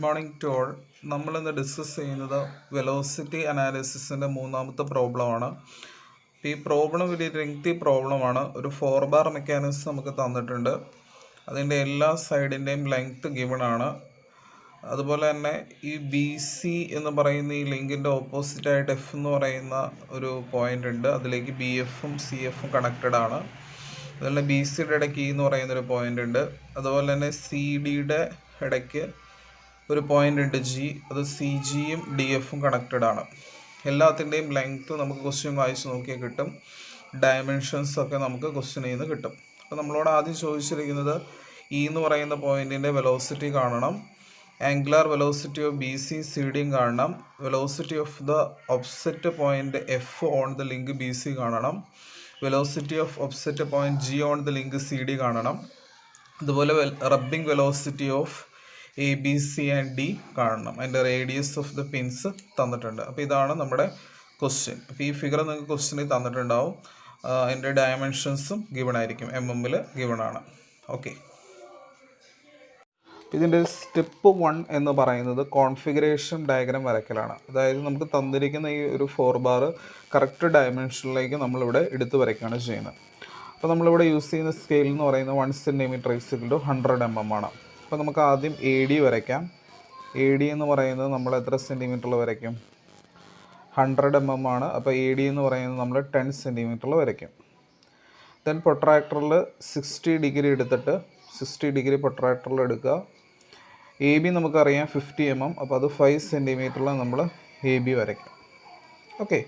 Good morning to all. നമ്മളിന്ന് discuss ചെയ്യുന്നത് velocity അനാലിസിസിൻ്റെ മൂന്നാമത്തെ പ്രോബ്ലമാണ്. ഈ പ്രോബ്ലം ഒരു ലെങ്തി പ്രോബ്ലമാണ്. ഒരു 4 ബാർ മെക്കാനിസം നമുക്ക് തന്നിട്ടുണ്ട്. അതിൻ്റെ എല്ലാ സൈഡിൻ്റെയും ലെങ്ത് ഗിവൺ ആണ്. അതുപോലെ തന്നെ ഈ ബി സി എന്ന് പറയുന്ന ഈ ലിങ്കിൻ്റെ ഓപ്പോസിറ്റായിട്ട് എഫ് എന്ന് പറയുന്ന ഒരു പോയിൻ്റ് ഉണ്ട്. അതിലേക്ക് ബി എഫും സി എഫും കണക്റ്റഡ് ആണ്. അതുപോലെ ബി സിയുടെ ഇടയ്ക്ക് ഇ എന്ന് പറയുന്നൊരു പോയിൻ്റ് ഉണ്ട്. അതുപോലെ തന്നെ സി ഡിയുടെ ഇടയ്ക്ക് ഒരു പോയിൻ്റ് ഉണ്ട് ജി, അത് സി ജിയും ഡി എഫും കണക്റ്റഡ് ആണ്. എല്ലാത്തിൻ്റെയും ലെങ്ത്ത് നമുക്ക് ക്വസ്റ്റ്യൻ വായിച്ച് നോക്കിയാൽ കിട്ടും. ഡയമെൻഷൻസ് ഒക്കെ നമുക്ക് ക്വസ്റ്റ്യനിൽ നിന്ന് കിട്ടും. അപ്പോൾ നമ്മളോട് ആദ്യം ചോദിച്ചിരിക്കുന്നത് ഇ എന്ന് പറയുന്ന പോയിൻറ്റിൻ്റെ വെലോസിറ്റി കാണണം, angular velocity of B C C ഡിയും കാണണം, velocity of the offset point F on the link B C കാണണം, velocity of offset point G on the link C D കാണണം. അതുപോലെ rubbing velocity of A B C and D കാണണം. അതിൻ്റെ radius of the pins തന്നിട്ടുണ്ട്. അപ്പോൾ ഇതാണ് നമ്മുടെ question. അപ്പോൾ ഈ ഫിഗർ നിങ്ങൾക്ക് ക്വസ്റ്റ്യനിൽ തന്നിട്ടുണ്ടാവും. അതിൻ്റെ ഡയമെൻഷൻസും ഗിവൺ ആയിരിക്കും, എമ്മിൽ ഗിവൺ ആണ്. ഓക്കെ, ഇതിൻ്റെ സ്റ്റെപ്പ് 1 എന്ന് പറയുന്നത് കോൺഫിഗറേഷൻ ഡയഗ്രാം വരയ്ക്കലാണ്. അതായത് നമുക്ക് തന്നിരിക്കുന്ന ഈ ഒരു 4 ബാർ കറക്റ്റ് ഡയമെൻഷനിലേക്ക് നമ്മളിവിടെ എടുത്ത് വരയ്ക്കുകയാണ് ചെയ്യുന്നത്. അപ്പോൾ നമ്മളിവിടെ യൂസ് ചെയ്യുന്ന സ്കെയിൽ എന്ന് പറയുന്നത് 1 സെൻറ്റിമീറ്റർ = 100 mm ആണ്. അപ്പോൾ നമുക്ക് ആദ്യം എ ഡി വരയ്ക്കാം. എ ഡി എന്ന് പറയുന്നത് നമ്മൾ എത്ര സെൻറ്റിമീറ്ററിൽ വരയ്ക്കും? 100 mm ആണ്. അപ്പോൾ എ ഡി എന്ന് പറയുന്നത് നമ്മൾ 10 സെൻറ്റിമീറ്ററിൽ വരയ്ക്കും. ദെൻ പ്രൊട്രാക്ടറിൽ 60 ഡിഗ്രി എടുത്തിട്ട് 60 ഡിഗ്രി പ്രൊട്രാക്ടറിൽ എടുക്കുക. എ ബി നമുക്കറിയാം 50 mm, അപ്പോൾ അത് 5 സെൻറ്റിമീറ്ററിൽ നമ്മൾ എ ബി വരയ്ക്കും. ഓക്കെ,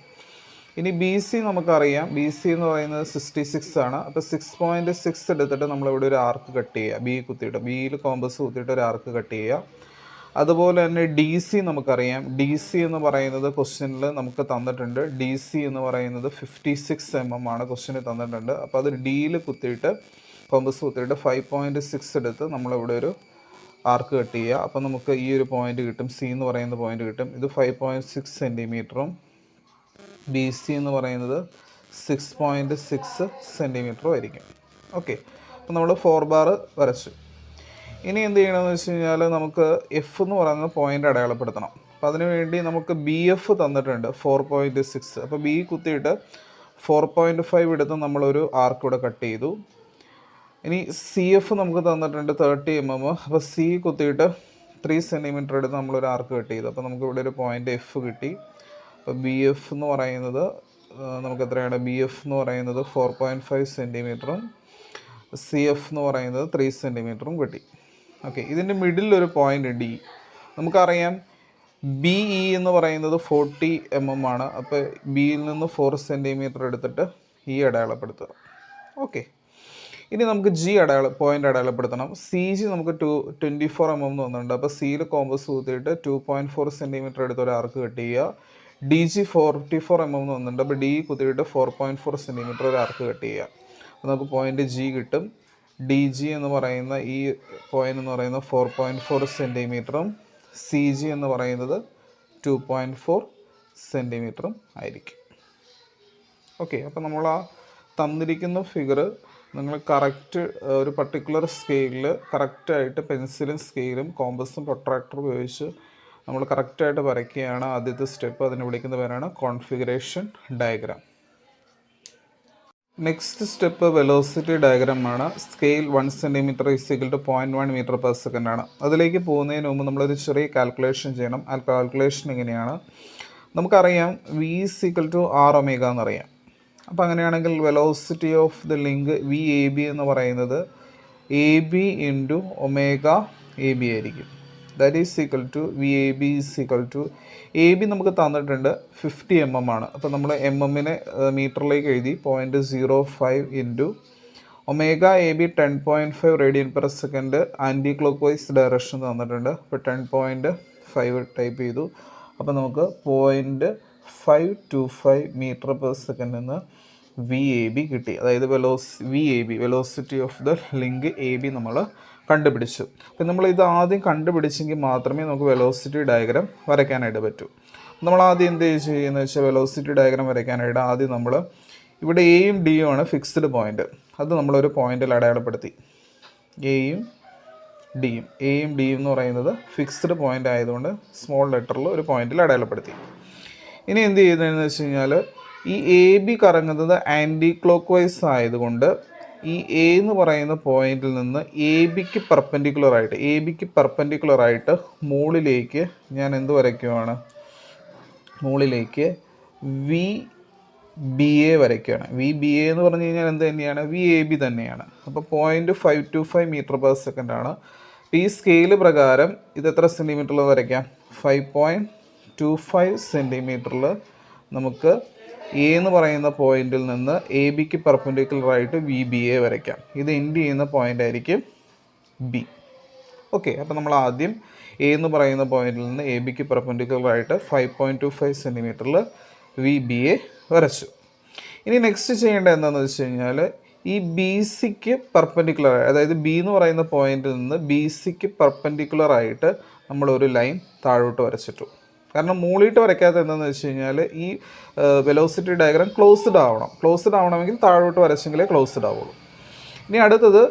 ഇനി ബി സി നമുക്കറിയാം. ബി സി എന്ന് പറയുന്നത് 66 ആണ്. അപ്പോൾ 6.6 എടുത്തിട്ട് നമ്മളിവിടെ ഒരു ആർക്ക് കട്ട് ചെയ്യുക. ബി കുത്തിയിട്ട് ബിയിൽ കോമ്പസ് കുത്തിയിട്ട് ഒരു ആർക്ക് കട്ട് ചെയ്യുക. അതുപോലെ തന്നെ ഡി സി നമുക്കറിയാം. ഡി സി എന്ന് പറയുന്നത് ക്വസ്റ്റ്യനിൽ നമുക്ക് തന്നിട്ടുണ്ട്. ഡി സി എന്ന് പറയുന്നത് 56 mm ആണ് ക്വസ്റ്റ്യനിൽ തന്നിട്ടുണ്ട്. അപ്പോൾ അത് ഡിയിൽ കുത്തിയിട്ട് കോമ്പസ് കുത്തിയിട്ട് 5.6 എടുത്ത് നമ്മളിവിടെ ഒരു ആർക്ക് കട്ട് ചെയ്യുക. അപ്പോൾ നമുക്ക് ഈ ഒരു പോയിന്റ് കിട്ടും, സി എന്ന് പറയുന്ന പോയിന്റ് കിട്ടും. ഇത് 5.6 സെൻറ്റിമീറ്ററും ബി സി എന്ന് പറയുന്നത് 6.6 സെൻറ്റിമീറ്ററും ആയിരിക്കും. ഓക്കെ, അപ്പോൾ നമ്മൾ 4 ബാർ വരച്ചു. ഇനി എന്ത് ചെയ്യണമെന്ന് വെച്ച് കഴിഞ്ഞാൽ നമുക്ക് എഫ് എന്ന് പറയുന്ന പോയിൻ്റ് അടയാളപ്പെടുത്തണം. അപ്പോൾ അതിനുവേണ്ടി നമുക്ക് ബി എഫ് തന്നിട്ടുണ്ട് 4.6. അപ്പോൾ ബി കുത്തിയിട്ട് 4.5 എടുത്ത് നമ്മളൊരു ആർക്ക് ഇവിടെ കട്ട് ചെയ്തു. ഇനി സി എഫ് നമുക്ക് തന്നിട്ടുണ്ട് 30 mm. അപ്പോൾ സി കുത്തിയിട്ട് 3 സെൻറ്റിമീറ്റർ എടുത്ത് നമ്മളൊരു ആർക്ക് കട്ട് ചെയ്തു. അപ്പോൾ നമുക്ക് ഇവിടെ ഒരു പോയിൻ്റ് എഫ് കിട്ടി. അപ്പോൾ ബി എഫ് എന്ന് പറയുന്നത് നമുക്ക് എത്രയാണ്? ബി എഫ് എന്ന് പറയുന്നത് 4.5 സെൻറ്റിമീറ്ററും സി എഫ് എന്ന് പറയുന്നത് 3 സെൻറ്റിമീറ്ററും കിട്ടി. ഓക്കെ, ഇതിൻ്റെ മിഡിലൊരു പോയിൻ്റ് ഡി. നമുക്കറിയാം ബി ഇ എന്ന് പറയുന്നത് 40 mm ആണ്. അപ്പോൾ ബിയിൽ നിന്ന് 4 സെൻറ്റിമീറ്റർ എടുത്തിട്ട് ഇ അടയാളപ്പെടുത്തുക. ഓക്കെ, ഇനി നമുക്ക് ജി പോയിൻ്റ് അടയാളപ്പെടുത്തണം. സി ജി നമുക്ക് 24 mm എന്ന് വന്നിട്ടുണ്ട്. അപ്പോൾ സിയിൽ കോമ്പസ് കുത്തിയിട്ട് 2.4 സെൻറ്റിമീറ്റർ എടുത്ത് ഒരു ആർക്ക് കട്ട് ചെയ്യുക. ഡി ജി 44 mm എന്ന് വന്നിട്ടുണ്ട്. അപ്പോൾ ഡി കുത്തിയിട്ട് 4.4 സെൻറ്റിമീറ്റർ ഒരു ആർക്ക് കട്ട് ചെയ്യുക. അപ്പോൾ നമുക്ക് പോയിൻ്റ് ജി കിട്ടും. ഡി ജി എന്ന് പറയുന്ന ഈ പോയിൻ്റ് എന്ന് പറയുന്നത് 4.4 സെൻറ്റിമീറ്ററും സി ജി എന്ന് പറയുന്നത് 2.4 സെൻറ്റിമീറ്ററും ആയിരിക്കും. ഓക്കെ, അപ്പോൾ നമ്മൾ ആ തന്നിരിക്കുന്ന ഫിഗർ നിങ്ങൾ കറക്റ്റ് ഒരു പർട്ടിക്കുലർ സ്കെയിലിൽ കറക്റ്റായിട്ട് പെൻസിലും സ്കെയിലും കോമ്പസും പ്രൊട്രാക്ടറും ഉപയോഗിച്ച് നമ്മൾ കറക്റ്റായിട്ട് വരയ്ക്കുകയാണ് ആദ്യത്തെ സ്റ്റെപ്പ്. അതിനെ വിളിക്കുന്ന പേരാണ് configuration diagram. Next step velocity ഡയഗ്രാമാണ്. സ്കെയിൽ 1 സെൻറ്റിമീറ്റർ = 0.1 m/s ആണ്. അതിലേക്ക് പോകുന്നതിന് മുമ്പ് നമ്മളൊരു ചെറിയ കാൽക്കുലേഷൻ ചെയ്യണം. ആ കാൽക്കുലേഷൻ എങ്ങനെയാണ്? നമുക്കറിയാം വി = r⍵ എന്നറിയാം. അപ്പോൾ അങ്ങനെയാണെങ്കിൽ velocity of the link V A B എന്ന് പറയുന്നത് A B × omega A B ആയിരിക്കും. That is equal to V A B A B നമുക്ക് തന്നിട്ടുണ്ട് 50 mm ആണ്. അപ്പോൾ നമ്മൾ എം എമ്മിനെ മീറ്ററിലേക്ക് എഴുതി 0.05 × omega A B 10.5 radian/s anti clockwise direction തന്നിട്ടുണ്ട്. അപ്പോൾ 10.5 ടൈപ്പ് ചെയ്തു. അപ്പോൾ നമുക്ക് 0.525 m/s എന്ന് വി എ ബി കിട്ടി. അതായത് velocity of the link A B നമ്മൾ കണ്ടുപിടിച്ചു. അപ്പം നമ്മൾ ഇത് ആദ്യം കണ്ടുപിടിച്ചെങ്കിൽ മാത്രമേ നമുക്ക് വെലോസിറ്റി ഡയഗ്രാം വരയ്ക്കാനായിട്ട് പറ്റൂ. നമ്മൾ ആദ്യം എന്ത് ചെയ്യുന്നത് വെച്ചാൽ വെലോസിറ്റി ഡയഗ്രാം വരയ്ക്കാനായിട്ട് ആദ്യം നമ്മൾ ഇവിടെ എയും ഡിയും ആണ് ഫിക്സ്ഡ് പോയിൻ്റ്. അത് നമ്മളൊരു പോയിൻ്റിൽ അടയാളപ്പെടുത്തി. എയും ഡിയും. എയും ഡിയും എന്ന് പറയുന്നത് ഫിക്സ്ഡ് പോയിൻ്റ് ആയതുകൊണ്ട് സ്മോൾ ലെറ്ററിൽ ഒരു പോയിന്റിൽ അടയാളപ്പെടുത്തി. ഇനി എന്ത് ചെയ്യുന്നതെന്ന് വെച്ച് കഴിഞ്ഞാൽ ഈ എ ബി കറങ്ങുന്നത് ആൻറ്റി ക്ലോക്ക് വൈസ് ആയതുകൊണ്ട് ഈ എ എന്ന് പറയുന്ന പോയിന്റിൽ നിന്ന് എ ബിക്ക് പെർപ്പൻഡിക്കുലറായിട്ട് മുകളിലേക്ക് ഞാൻ എന്ത് വരയ്ക്കുവാണ്, മുകളിലേക്ക് വി ബി എ വരയ്ക്കുകയാണ്. വി ബി എ എന്ന് പറഞ്ഞു കഴിഞ്ഞാൽ എന്ത് തന്നെയാണ്, വി എ ബി തന്നെയാണ്. അപ്പോൾ 0.525 മീറ്റർ പെർ സെക്കൻഡ് ആണ്. ഈ സ്കെയിൽ പ്രകാരം ഇത് എത്ര സെൻറ്റിമീറ്ററിൽ വരയ്ക്കാം, 5.25 സെൻറ്റിമീറ്ററിൽ നമുക്ക് എ എന്ന് പറയുന്ന പോയിന്റിൽ നിന്ന് എ ബിക്ക് പെർപെൻഡിക്കുലറായിട്ട് വി ബി എ വരയ്ക്കാം. ഇത് എൻഡ് ചെയ്യുന്ന പോയിന്റ് ആയിരിക്കും ബി. ഓക്കെ, അപ്പോൾ നമ്മൾ ആദ്യം എ എന്ന് പറയുന്ന പോയിന്റിൽ നിന്ന് എ ബിക്ക് പെർപെൻഡിക്കുലറായിട്ട് 5.25 സെൻറ്റിമീറ്ററിൽ വി ബി എ വരച്ചു. ഇനി നെക്സ്റ്റ് ചെയ്യേണ്ടത് എന്താണെന്ന് വെച്ച് കഴിഞ്ഞാൽ ഈ ബി സിക്ക് പെർപെൻഡിക്കുലർ, അതായത് ബി എന്ന് പറയുന്ന പോയിന്റിൽ നിന്ന് ബി സിക്ക് പെർപെൻഡിക്കുലറായിട്ട് നമ്മളൊരു ലൈൻ താഴോട്ട് വരച്ചിട്ടു. കാരണം മുകളിട്ട് വരയ്ക്കാത്ത എന്താണെന്ന് വെച്ച് കഴിഞ്ഞാൽ ഈ വെലോസിറ്റി ഡയഗ്രാം ക്ലോസ്ഡ് ആവണമെങ്കിൽ താഴോട്ട് വരച്ചെങ്കിലേ ക്ലോസ്ഡ് ആവുള്ളൂ. ഇനി അടുത്തത്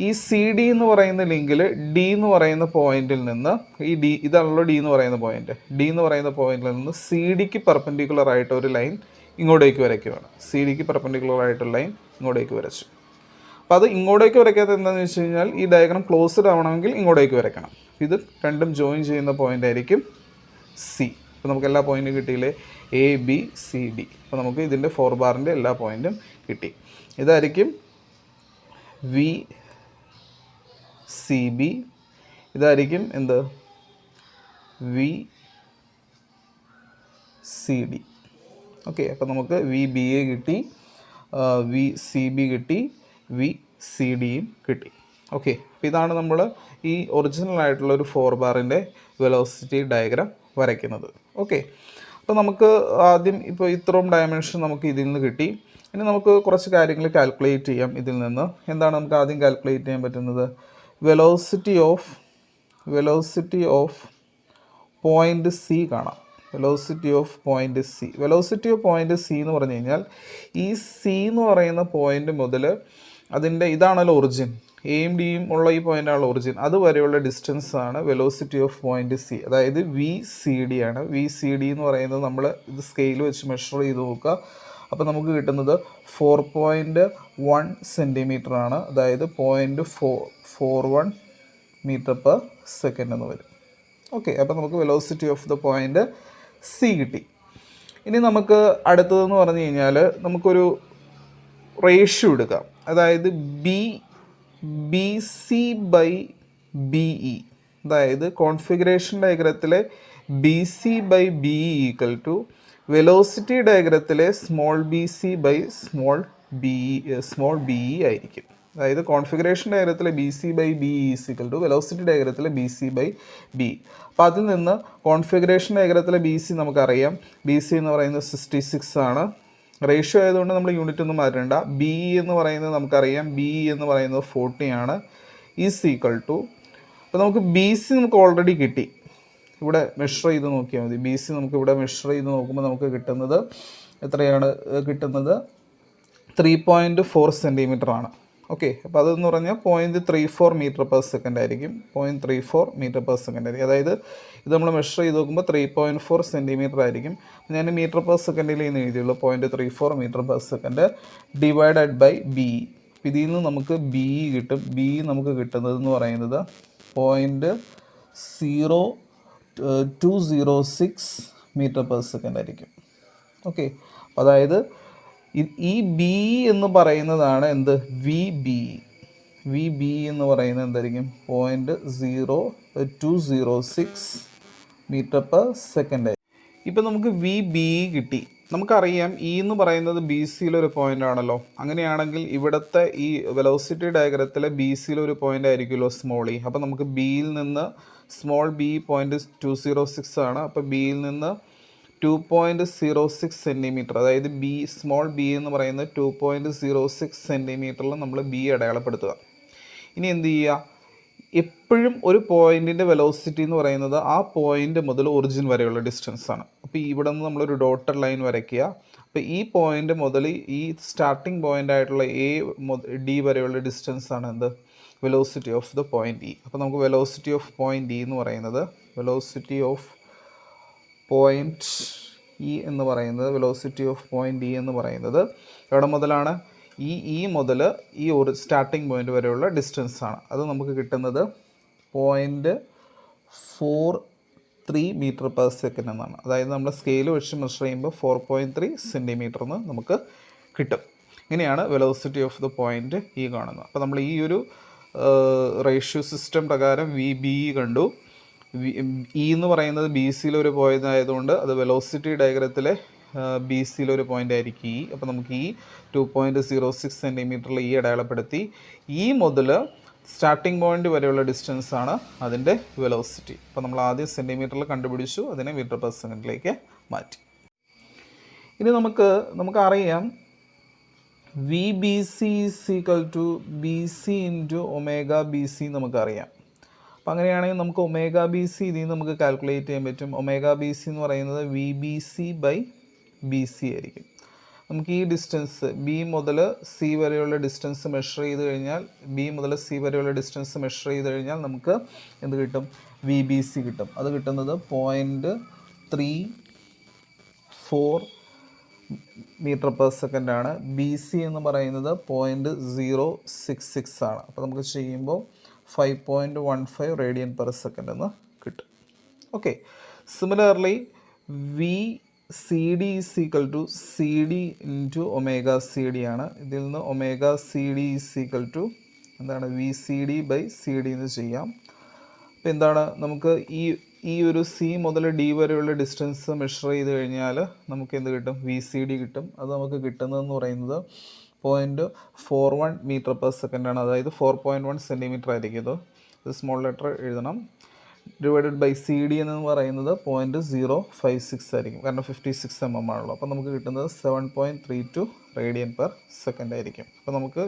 ഈ സി ഡി എന്ന് പറയുന്ന ലിങ്കിൽ ഡി എന്ന് പറയുന്ന പോയിന്റിൽ നിന്ന് ഈ ഡി, ഇതാണല്ലോ ഡി എന്ന് പറയുന്ന പോയിന്റ്, ഡി എന്ന് പറയുന്ന പോയിന്റിൽ നിന്ന് സി ഡിക്ക് പെർപെൻഡിക്കുലർ ആയിട്ട് ഒരു ലൈൻ ഇങ്ങോട്ടേക്ക് വരയ്ക്കുകയാണ്. സി ഡിക്ക് പെർപെൻഡിക്കുലർ ആയിട്ടൊരു ലൈൻ ഇങ്ങോട്ടേക്ക് വരച്ചു. അപ്പോൾ അത് ഇങ്ങോട്ടേക്ക് വരയ്ക്കാത്ത എന്താണെന്ന് വെച്ച് കഴിഞ്ഞാൽ ഈ ഡയഗ്രാം ക്ലോസ്ഡ് ആവണമെങ്കിൽ ഇങ്ങോട്ടേക്ക് വരയ്ക്കണം. ഇത് രണ്ടും ജോയിൻ ചെയ്യുന്ന പോയിന്റ് ആയിരിക്കും സി. അപ്പോൾ നമുക്ക് എല്ലാ പോയിന്റും കിട്ടിയില്ലേ, എ ബി സി ഡി. അപ്പോൾ നമുക്ക് ഇതിൻ്റെ 4 ബാറിൻ്റെ എല്ലാ പോയിന്റും കിട്ടി. ഇതായിരിക്കും വി സി ബി, ഇതായിരിക്കും എന്ത് വി സി ഡി. ഓക്കെ, അപ്പോൾ നമുക്ക് വി ബി എ കിട്ടി, വി സി ബി കിട്ടി, വി സി ഡിയും കിട്ടി. ഓക്കെ, അപ്പോൾ ഇതാണ് നമ്മൾ ഈ ഒറിജിനൽ ആയിട്ടുള്ള ഒരു 4 ബാറിൻ്റെ വെലോസിറ്റി ഡയഗ്രാം വരയ്ക്കുന്നത്. ഓക്കെ, അപ്പോൾ നമുക്ക് ആദ്യം ഇപ്പോൾ ഇത്രയും ഡയമെൻഷൻ നമുക്ക് ഇതിൽ നിന്ന് കിട്ടി. ഇനി നമുക്ക് കുറച്ച് കാര്യങ്ങൾ കാൽക്കുലേറ്റ് ചെയ്യാം ഇതിൽ നിന്ന്. എന്താണ് നമുക്ക് ആദ്യം കാൽക്കുലേറ്റ് ചെയ്യാൻ പറ്റുന്നത്, വെലോസിറ്റി ഓഫ് പോയിൻ്റ് സി കാണാം. വെലോസിറ്റി ഓഫ് പോയിൻ്റ് സി എന്ന് പറഞ്ഞു കഴിഞ്ഞാൽ ഈ സി എന്ന് പറയുന്ന പോയിൻ്റ് മുതൽ അതിൻ്റെ ഇതാണല്ലോ ഒറിജിൻ, എയും ഡിയും ഉള്ള ഈ പോയിൻ്റാണല്ലോ ഒറിജിൻ, അതുവരെയുള്ള ഡിസ്റ്റൻസ് ആണ് വെലോസിറ്റി ഓഫ് പോയിൻ്റ് സി. അതായത് വി സി ഡി ആണ്. വി സി ഡി എന്ന് പറയുന്നത് നമ്മൾ ഇത് സ്കെയിൽ വെച്ച് മെഷർ ചെയ്ത് നോക്കുക. അപ്പോൾ നമുക്ക് കിട്ടുന്നത് 4.1 സെൻറ്റിമീറ്റർ ആണ്. അതായത് 0.41 മീറ്റർ പെർ സെക്കൻഡ് എന്ന് വരും. ഓക്കെ, അപ്പോൾ നമുക്ക് velocity of the point C കിട്ടി. ഇനി നമുക്ക് അടുത്തതെന്ന് പറഞ്ഞു കഴിഞ്ഞാൽ നമുക്കൊരു റേഷ്യോ എടുക്കാം. അതായത് B C by B E, അതായത് കോൺഫിഗറേഷൻ ഡയഗ്രത്തിലെ B C by B E equal to velocity ഡയഗ്രത്തിലെ small B C by small B E ആയിരിക്കും. അതായത് കോൺഫിഗറേഷൻ ഡയഗ്രത്തിലെ B C by B E is equal to velocity ഡയഗ്രത്തിലെ B C by B. അപ്പോൾ അതിൽ നിന്ന് കോൺഫിഗറേഷൻ ഡയഗ്രത്തിലെ ബി സി നമുക്കറിയാം, ബി സി എന്ന് പറയുന്നത് 66 ആണ്. റേഷ്യോ ആയതുകൊണ്ട് നമ്മൾ യൂണിറ്റ് ഒന്നും മാറ്റേണ്ട. ബി എന്ന് പറയുന്നത് നമുക്കറിയാം, ബി എന്ന് പറയുന്നത് 40 ആണ്. ഈസ് ഈക്വൽ ടു, അപ്പോൾ നമുക്ക് ബി സി നമുക്ക് ഓൾറെഡി കിട്ടി, ഇവിടെ മെഷർ ചെയ്ത് നോക്കിയാൽ മതി. ബി സി നമുക്ക് ഇവിടെ മെഷർ ചെയ്ത് നോക്കുമ്പോൾ നമുക്ക് കിട്ടുന്നത് എത്രയാണ് കിട്ടുന്നത്, 3.4 സെൻറ്റിമീറ്റർ ആണ്. ഓക്കെ, അപ്പോൾ അതെന്ന് പറഞ്ഞാൽ 0.34 മീറ്റർ പെർ സെക്കൻഡ് ആയിരിക്കും. 0.34 മീറ്റർ പെർ സെക്കൻഡ് ആയിരിക്കും. അതായത് ഇത് നമ്മൾ മെഷർ ചെയ്ത് നോക്കുമ്പോൾ 3.4 സെൻറ്റിമീറ്റർ ആയിരിക്കും. ഞാൻ മീറ്റർ പെർ സെക്കൻഡിൽ നിന്ന് എഴുതിയുള്ളൂ. 0.34 metre per second divided by B. ഇതിൽ നിന്ന് നമുക്ക് ബി കിട്ടും. ബി നമുക്ക് കിട്ടുന്നതെന്ന് പറയുന്നത് 0.0206 മീറ്റർ പെർ സെക്കൻഡ് ആയിരിക്കും. ഓക്കെ, അതായത് ഈ ബി എന്ന് പറയുന്നതാണ് എന്ത്, വി ബി എന്ന് പറയുന്നത് എന്തായിരിക്കും 0.0206 മീറ്റർ പെർ സെക്കൻഡ് ആയിരിക്കും. ഇപ്പം നമുക്ക് വി ബി കിട്ടി. നമുക്കറിയാം ഇ എന്ന് പറയുന്നത് ബി സിയിലൊരു പോയിന്റ് ആണല്ലോ. അങ്ങനെയാണെങ്കിൽ ഇവിടുത്തെ ഈ വെലോസിറ്റി ഡയഗ്രത്തിലെ ബി സിയിലൊരു പോയിന്റ് ആയിരിക്കുമല്ലോ സ്മോൾ ഇ. അപ്പോൾ നമുക്ക് ബിയിൽ നിന്ന് സ്മോൾ ബി 0.206 ആണ്. അപ്പോൾ ബിയിൽ നിന്ന് 2.06 സെൻറ്റിമീറ്റർ, അതായത് സ്മോൾ ബി എന്ന് പറയുന്നത് 2.06 സെൻറ്റിമീറ്ററിൽ നമ്മൾ ബി അടയാളപ്പെടുത്തുക. ഇനി എന്ത് ചെയ്യുക, എപ്പോഴും ഒരു പോയിന്റിൻ്റെ വെലോസിറ്റി എന്ന് പറയുന്നത് ആ പോയിന്റ് മുതൽ ഒറിജിൻ വരെയുള്ള ഡിസ്റ്റൻസ് ആണ്. അപ്പോൾ ഇവിടെ നിന്ന് നമ്മളൊരു ഡോട്ടഡ് ലൈൻ വരയ്ക്കുക. അപ്പോൾ ഈ പോയിന്റ് മുതൽ ഈ സ്റ്റാർട്ടിംഗ് പോയിന്റ് ആയിട്ടുള്ള എ ഡി വരെയുള്ള ഡിസ്റ്റൻസ് ആണ് എന്ത്, velocity of the point E. അപ്പോൾ നമുക്ക് വെലോസിറ്റി ഓഫ് പോയിൻ്റ് ഇ എന്ന് പറയുന്നത് വെലോസിറ്റി ഓഫ് പോയിൻ്റ് ഇ എന്ന് പറയുന്നത് വെലോസിറ്റി ഓഫ് പോയിൻ്റ് ഇ എന്ന് പറയുന്നത് എവിടെ മുതലാണ്? ഈ മുതൽ ഈ ഒരു സ്റ്റാർട്ടിംഗ് പോയിൻ്റ് വരെയുള്ള ഡിസ്റ്റൻസ് ആണ്. അത് നമുക്ക് കിട്ടുന്നത് 0.43 മീറ്റർ പെർ സെക്കൻഡ് എന്നാണ്. അതായത് നമ്മൾ സ്കെയിൽ വെച്ച് മെഷർ ചെയ്യുമ്പോൾ 4.3 സെൻറ്റിമീറ്റർ എന്ന് നമുക്ക് കിട്ടും. ഇങ്ങനെയാണ് വെലോസിറ്റി ഓഫ് ദ പോയിൻ്റ് ഈ കാണുന്നത്. അപ്പോൾ നമ്മൾ ഈ ഒരു റേഷ്യോ സിസ്റ്റം പ്രകാരം വി ബി കണ്ടു. ഇ എന്ന് പറയുന്നത് ബി സിയിലൊരു പോയിൻ്റ് ആയതുകൊണ്ട് അത് വെലോസിറ്റി ഡയഗ്രത്തിലെ ബി സിയിലൊരു പോയിൻ്റ് ആയിരിക്കും ഇ. അപ്പോൾ നമുക്ക് ഈ 2.06 സെൻറ്റിമീറ്ററിൽ ഈ അടയാളപ്പെടുത്തി. ഈ മുതൽ സ്റ്റാർട്ടിംഗ് പോയിൻ്റ് വരെയുള്ള ഡിസ്റ്റൻസ് ആണ് അതിൻ്റെ വെലോസിറ്റി. അപ്പോൾ നമ്മൾ ആദ്യം സെൻറ്റിമീറ്ററിൽ കണ്ടുപിടിച്ചു, അതിനെ മീറ്റർ പെർ സെക്കൻഡിലേക്ക് മാറ്റി. ഇനി നമുക്കറിയാം V B C is equal to B C into omega B C നമുക്കറിയാം. അപ്പോൾ അങ്ങനെയാണെങ്കിൽ നമുക്ക് ഒമേഗ ബി സി ഇതിൽ നിന്ന് നമുക്ക് കാൽക്കുലേറ്റ് ചെയ്യാൻ പറ്റും. ഒമേഗ ബി സി എന്ന് പറയുന്നത് V B C by B C ആയിരിക്കും. നമുക്ക് ഈ ഡിസ്റ്റൻസ് ബി മുതൽ സി വരെയുള്ള ഡിസ്റ്റൻസ് മെഷർ ചെയ്ത് കഴിഞ്ഞാൽ നമുക്ക് എന്ത് കിട്ടും? വി ബി സി കിട്ടും. അത് കിട്ടുന്നത് 0.34 മീറ്റർ പെർ സെക്കൻഡ് ആണ്. ബി സി എന്ന് പറയുന്നത് 0.066 ആണ്. അപ്പോൾ നമുക്ക് ചെയ്യുമ്പോൾ 5.15 റേഡിയൻ പെർ സെക്കൻഡ് എന്ന് കിട്ടും. Okay, similarly V C D is equal to C D into omega C D ആണ്. ഇതിൽ നിന്ന് omega C D is equal to എന്താണ്? V C D by C D എന്ന് ചെയ്യാം. അപ്പോൾ എന്താണ്? നമുക്ക് ഈ ഒരു സി മുതൽ ഡി വരെയുള്ള ഡിസ്റ്റൻസ് മെഷർ ചെയ്ത് കഴിഞ്ഞാൽ നമുക്ക് എന്ത് കിട്ടും? വി സി ഡി കിട്ടും. അത് നമുക്ക് കിട്ടുന്നതെന്ന് പറയുന്നത് 0.41 മീറ്റർ പെർ സെക്കൻഡ് ആണ്. അതായത് 4.1 സെൻറ്റിമീറ്റർ ആയിരിക്കും. ഇത് സ്മോൾ ലെറ്റർ എഴുതണം. ഡിവൈഡഡ് ബൈ സി ഡി എന്ന് പറയുന്നത് 0.056 ആയിരിക്കും. കാരണം 56 mm ആണല്ലോ. അപ്പോൾ നമുക്ക് കിട്ടുന്നത് 7.32 റേഡിയൻ പെർ സെക്കൻഡ് ആയിരിക്കും. അപ്പോൾ നമുക്ക്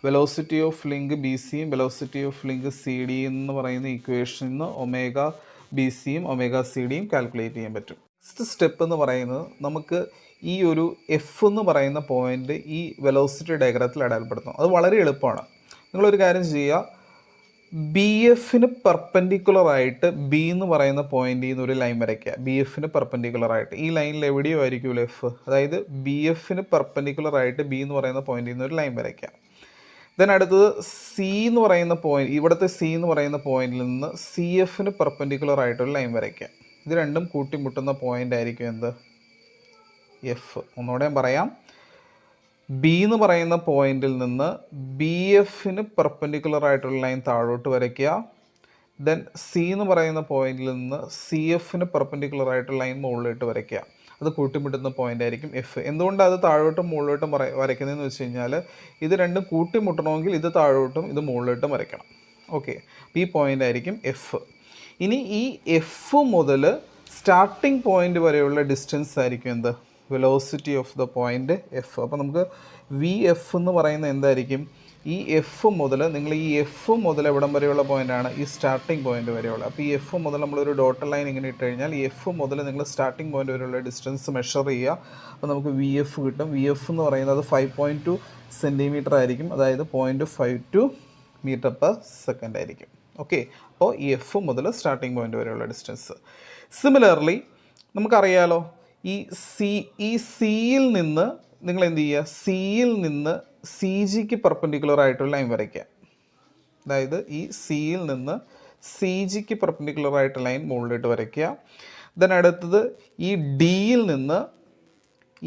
വെലോസിറ്റി ഓഫ് ലിങ്ക് ബി സിയും velocity of link C D എന്ന് പറയുന്ന ഇക്വേഷനിൽ നിന്ന് ഒമേഗ ബി സിയും ഒമേഗ സി ഡിയും കാൽക്കുലേറ്റ് ചെയ്യാൻ പറ്റും. നെക്സ്റ്റ് സ്റ്റെപ്പ് എന്ന് പറയുന്നത് നമുക്ക് ഈ ഒരു എഫ് എന്ന് പറയുന്ന പോയിൻ്റ് ഈ വെലോസിറ്റി ഡയഗ്രത്തിൽ അടയാളപ്പെടുത്തണം. അത് വളരെ എളുപ്പമാണ്. നിങ്ങളൊരു കാര്യം ചെയ്യുക, ബി എഫിന് പെർപെൻഡിക്കുലറായിട്ട് ബി എന്ന് പറയുന്ന പോയിന്റിൽ നിന്ന് ഒരു ലൈൻ വരയ്ക്കുക. ബി എഫിന് പെർപെൻഡിക്കുലറായിട്ട് ഈ ലൈനിൽ എവിടെയോ ആയിരിക്കുമല്ലോ എഫ്. അതായത് ബി എഫിന് പെർപെൻഡിക്കുലറായിട്ട് ബി എന്ന് പറയുന്ന പോയിന്റിൽ നിന്ന് ഒരു ലൈൻ വരയ്ക്കുക. ദെൻ അടുത്തത് സി എന്ന് പറയുന്ന പോയിന്റ്, ഇവിടുത്തെ സി എന്ന് പറയുന്ന പോയിന്റിൽ നിന്ന് സി എഫിന് പെർപെൻഡിക്കുലറായിട്ടൊരു ലൈൻ വരയ്ക്കുക. ഇത് രണ്ടും കൂട്ടിമുട്ടുന്ന പോയിന്റ് ആയിരിക്കും എന്ത്? എഫ്. ഒന്നുകൂടെ പറയാം, ബി എന്ന് പറയുന്ന പോയിന്റിൽ നിന്ന് ബി എഫിന് പെർപെൻഡിക്കുലറായിട്ടുള്ള ലൈൻ താഴോട്ട് വരയ്ക്കുക. ദെൻ സി എന്ന് പറയുന്ന പോയിന്റിൽ നിന്ന് സി എഫിന് പെർപെൻഡിക്കുലറായിട്ടുള്ള ലൈൻ മുകളിലോട്ട് വരയ്ക്കുക. അത് കൂട്ടിമുട്ടുന്ന പോയിന്റ് ആയിരിക്കും എഫ്. എന്തുകൊണ്ടാണ് അത് താഴോട്ടും മുകളിലോട്ടും വരയ്ക്കുന്നതെന്ന് വെച്ച് കഴിഞ്ഞാൽ ഇത് രണ്ടും കൂട്ടിമുട്ടണമെങ്കിൽ ഇത് താഴോട്ടും ഇത് മുകളിലോട്ടും വരയ്ക്കണം. ഓക്കെ, ഈ പോയിന്റ് ആയിരിക്കും എഫ്. ഇനി ഈ എഫ് മുതൽ സ്റ്റാർട്ടിംഗ് പോയിന്റ് വരെയുള്ള ഡിസ്റ്റൻസ് ആയിരിക്കും എന്ത്? Velocity of the point F. അപ്പോൾ നമുക്ക് വി എഫ് എന്ന് പറയുന്നത് എന്തായിരിക്കും? ഈ എഫ് മുതൽ നിങ്ങൾ ഈ എഫ് മുതൽ എവിടം വരെയുള്ള പോയിൻ്റാണ്? ഈ സ്റ്റാർട്ടിംഗ് പോയിന്റ് വരെയുള്ള. അപ്പോൾ ഈ എഫ് മുതൽ നമ്മളൊരു ഡോട്ടർ ലൈൻ ഇങ്ങനെ ഇട്ട് കഴിഞ്ഞാൽ ഈ എഫ് മുതൽ നിങ്ങൾ സ്റ്റാർട്ടിംഗ് പോയിന്റ് വരെയുള്ള ഡിസ്റ്റൻസ് മെഷർ ചെയ്യുക. അപ്പോൾ നമുക്ക് വി എഫ് കിട്ടും. വി എഫ് എന്ന് പറയുന്നത് 5.2 സെൻറ്റിമീറ്റർ ആയിരിക്കും. അതായത് 0.52 മീറ്റർ പെർ സെക്കൻഡ് ആയിരിക്കും. ഓക്കെ, അപ്പോൾ ഈ എഫ് മുതൽ സ്റ്റാർട്ടിംഗ് പോയിന്റ് വരെയുള്ള ഡിസ്റ്റൻസ്. സിമിലർലി നമുക്കറിയാലോ ഈ സിയിൽ നിന്ന് നിങ്ങൾ എന്ത് ചെയ്യുക? സിയിൽ നിന്ന് സി ജിക്ക് പെർപെൻഡിക്കുലർ ആയിട്ടുള്ള ലൈൻ വരയ്ക്കുക. അതായത് ഈ സിയിൽ നിന്ന് സി ജിക്ക് പെർപെൻഡിക്കുലർ ആയിട്ട് ലൈൻ മുകളിലോട്ട് വരയ്ക്കുക. ദെൻ അടുത്തത് ഈ ഡിയിൽ നിന്ന്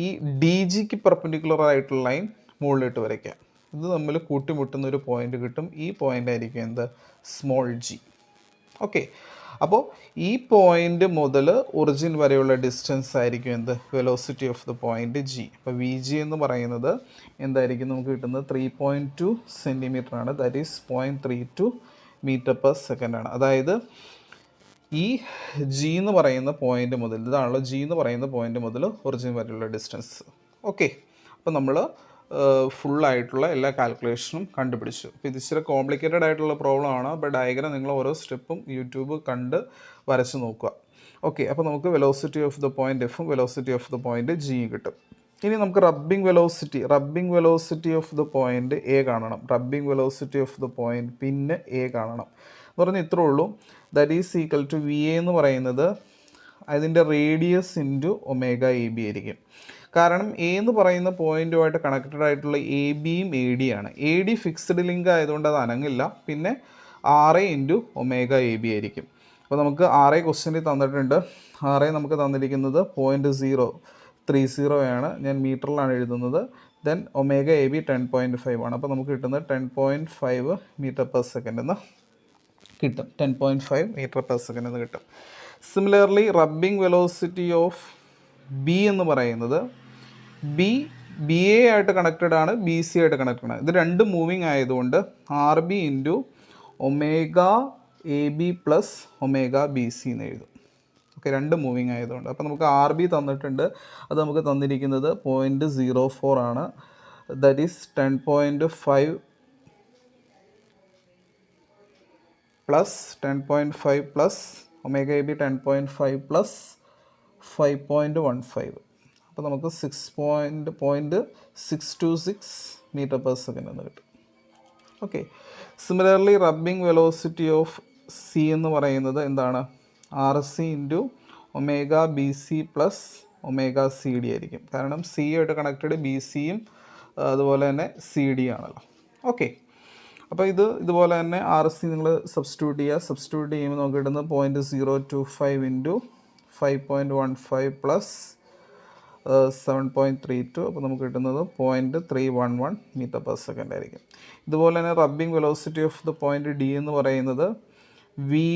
ഈ ഡി ജിക്ക് പെർപെൻഡിക്കുലർ ആയിട്ടുള്ള ലൈൻ മുകളിലോട്ട് വരയ്ക്കുക. ഇത് തമ്മിൽ കൂട്ടിമുട്ടുന്ന ഒരു പോയിന്റ് കിട്ടും. ഈ പോയിന്റ് ആയിരിക്കും എന്ത്? Small G. ഓക്കെ, അപ്പോൾ ഈ പോയിന്റ് മുതൽ ഒറിജിൻ വരെയുള്ള ഡിസ്റ്റൻസ് ആയിരിക്കും എന്ത്? Velocity of the point G. അപ്പോൾ വി ജി എന്ന് പറയുന്നത് എന്തായിരിക്കും നമുക്ക് കിട്ടുന്നത്? 3.2 സെൻറ്റിമീറ്റർ ആണ്. That is 0.32 metre per second ആണ്. അതായത് ഈ ജി എന്ന് പറയുന്ന പോയിന്റ് മുതൽ, ഇതാണല്ലോ ജി എന്ന് പറയുന്ന പോയിന്റ് മുതൽ ഒറിജിൻ വരെയുള്ള ഡിസ്റ്റൻസ്. ഓക്കെ, അപ്പോൾ നമ്മൾ ഫുള്ളായിട്ടുള്ള എല്ലാ കാൽക്കുലേഷനും കണ്ടുപിടിച്ചു. അപ്പോൾ ഇത് ഇച്ചിരി കോംപ്ലിക്കേറ്റഡ് ആയിട്ടുള്ള പ്രോബ്ലം ആണ്. അപ്പോൾ ഡയഗ്രാം നിങ്ങൾ ഓരോ സ്റ്റെപ്പും യൂട്യൂബ് കണ്ട് വരച്ച് നോക്കുക. ഓക്കെ, അപ്പോൾ നമുക്ക് വെലോസിറ്റി ഓഫ് ദ പോയിന്റ് എഫും വെലോസിറ്റി ഓഫ് ദ പോയിന്റ് ജിയും കിട്ടും. ഇനി നമുക്ക് rubbing velocity of the point A കാണണം. Rubbing velocity of the point പിന്നെ എ കാണണം എന്ന് പറഞ്ഞാൽ ഇത്രേ ഉള്ളൂ. That is equal to V A എന്ന് പറയുന്നത് അതിൻ്റെ radius into omega A B ആയിരിക്കും. കാരണം എ എന്ന് പറയുന്ന പോയിൻറ്റുമായിട്ട് കണക്റ്റഡ് ആയിട്ടുള്ള എ ബിയും എ ഡി ആണ്. എ ഡി ഫിക്സ്ഡ് ലിങ്ക് ആയതുകൊണ്ട് അത് അനങ്ങില്ല. പിന്നെ R A into omega A B ആയിരിക്കും. അപ്പോൾ നമുക്ക് ആർ എ ക്വസ്റ്റ്യനിൽ തന്നിട്ടുണ്ട്. ആർ എ നമുക്ക് തന്നിരിക്കുന്നത് 0.030 ആണ്. ഞാൻ മീറ്ററിലാണ് എഴുതുന്നത്. ദെൻ ഒമേഗ എ ബി 10.5 ആണ്. അപ്പോൾ നമുക്ക് കിട്ടുന്നത് 10.5 മീറ്റർ പെർ സെക്കൻഡ് എന്ന് കിട്ടും. 10.5 മീറ്റർ പെർ സെക്കൻഡ് എന്ന് കിട്ടും. Similarly rubbing velocity of B എന്ന് പറയുന്നത് ബി എ ആയിട്ട് കണക്റ്റഡ് ആണ്, ബി സി ആയിട്ട് കണക്റ്റഡ് ആണ്. ഇത് രണ്ടും മൂവിങ് ആയതുകൊണ്ട് R B into omega A B plus omega B C എന്ന് എഴുതും. ഓക്കെ, രണ്ട് മൂവിങ് ആയതുകൊണ്ട്. അപ്പോൾ നമുക്ക് ആർ ബി തന്നിട്ടുണ്ട്. അത് നമുക്ക് തന്നിരിക്കുന്നത് 0.04 ആണ്. That is 10.5 plus 10.5 plus omega A B 10.5 plus 5.15. അപ്പോൾ നമുക്ക് 6.626 മീറ്റർ പെർ സെക്കൻഡ് എന്ന് കിട്ടും. Okay, similarly rubbing velocity of C എന്ന് പറയുന്നത് എന്താണ്? R C into omega B C plus omega C D ആയിരിക്കും. കാരണം സി ആയിട്ട് കണക്റ്റഡ് ബി സിയും അതുപോലെ തന്നെ സി ഡി ആണല്ലോ. ഓക്കെ, അപ്പോൾ ഇതുപോലെ തന്നെ ആർ സി നിങ്ങൾ സബ്സ്റ്റിറ്റ്യൂട്ട് ചെയ്യുമ്പോൾ നമുക്ക് കിട്ടുന്നത് 0.025 ഇൻറ്റു 5.15 പ്ലസ് 7.32. അപ്പോൾ നമുക്ക് കിട്ടുന്നത് 0.311 മീറ്റർ പെർ സെക്കൻഡ് ആയിരിക്കും. ഇതുപോലെ തന്നെ rubbing velocity of the point D എന്ന് പറയുന്നത് V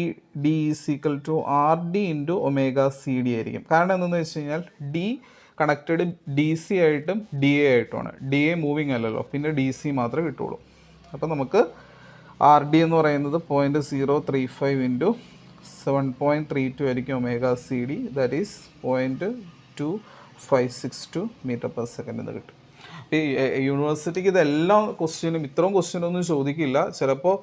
D is equal to R D into omega C D ആയിരിക്കും. കാരണം എന്തെന്ന് വെച്ച് കഴിഞ്ഞാൽ ഡി കണക്റ്റഡ് ഡി സി ആയിട്ടും ഡി എ ആയിട്ടുമാണ്. ഡി എ മൂവിങ് അല്ലല്ലോ, പിന്നെ ഡി സി മാത്രമേ കിട്ടുള്ളൂ. അപ്പോൾ നമുക്ക് ആർ ഡി എന്ന് പറയുന്നത് 0.035 ഇൻറ്റു 7.32 ആയിരിക്കും omega C D. That is 0.2562 metre per second എന്ന് കിട്ടും. ഈ യൂണിവേഴ്സിറ്റിക്ക് ഇതെല്ലാം ക്വസ്റ്റ്യനും ഇത്രയും ക്വസ്റ്റ്യനൊന്നും ചോദിക്കില്ല. ചിലപ്പോൾ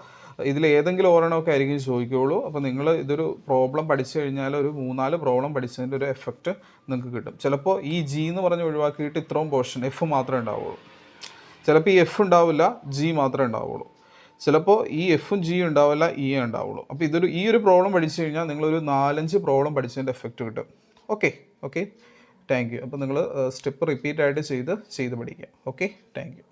ഇതിലേതെങ്കിലും ഒരെണ്ണമൊക്കെ ആയിരിക്കും ചോദിക്കുകയുള്ളൂ. അപ്പോൾ നിങ്ങൾ ഇതൊരു പ്രോബ്ലം പഠിച്ചു കഴിഞ്ഞാൽ ഒരു 3-4 പ്രോബ്ലം പഠിച്ചതിൻ്റെ ഒരു എഫക്റ്റ് നിങ്ങൾക്ക് കിട്ടും. ചിലപ്പോൾ ഈ ജി എന്ന് പറഞ്ഞ് ഒഴിവാക്കിയിട്ട് ഇത്രയും പോർഷൻ എഫ് മാത്രമേ ഉണ്ടാവുള്ളൂ. ചിലപ്പോൾ ഈ എഫ് ഉണ്ടാവില്ല, ജി മാത്രമേ ഉണ്ടാവുള്ളൂ. ചിലപ്പോൾ ഈ എഫും ജിയും ഉണ്ടാവില്ല, ഇ ഉണ്ടാവുള്ളൂ. അപ്പോൾ ഈ ഒരു പ്രോബ്ലം പഠിച്ചു കഴിഞ്ഞാൽ നിങ്ങളൊരു 4-5 പ്രോബ്ലം പഠിച്ചതിൻ്റെ എഫക്റ്റ് കിട്ടും. Okay, thank you. അപ്പോൾ നിങ്ങൾ സ്റ്റെപ്പ് റിപ്പീറ്റ് ആയിട്ട് ചെയ്ത് പഠിക്കുക. Okay, thank you.